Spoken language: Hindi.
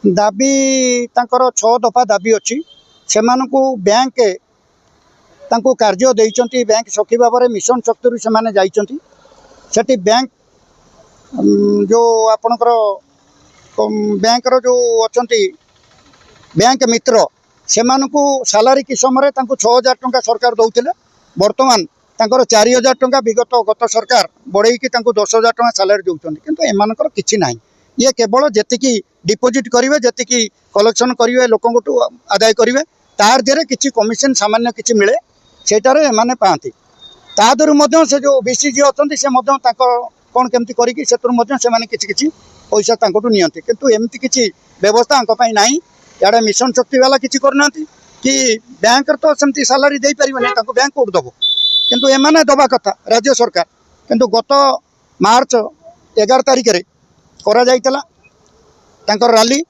दाबी तांकर 6 दफा दाबी अच्छी से बैंक तांको कार्य देइचंती बैंक सखी भाव मिशन शक्ति से जाइचंती सेठी बैंक जो आपणकर बैंक रो जो अच्छी बैंक मित्र से सालारी कि समय 6000 टंका सरकार दौले बर्तमान तांकर 4000 टंका विगत गत सरकार बढ़ेकी 10,000 टंका सालारी दौरान किंतु एमानकर किछि नाही ये केवल जेतिकी डिपोजिट करेंगे जेतिकी कलेक्शन करेंगे लोक आदाय करेंगे तार देहरे किछि कमिशन सामान्य किछि मिले सेटार एमाने पाती तादर से जो बीसीजी अच्छे से कौन केमती करी से किसी पैसा नियंती किंतु एमती किसी व्यवस्था ना याडे मिशन शक्ति वाला किसी करना कि बैंक तो सेमती सालारी दे पारे बैंक कोड दब किंतु एमाने दबा कथा राज्य सरकार किंतु गत मार्च 11 तारिख रे करा जाइतला तांकर रैली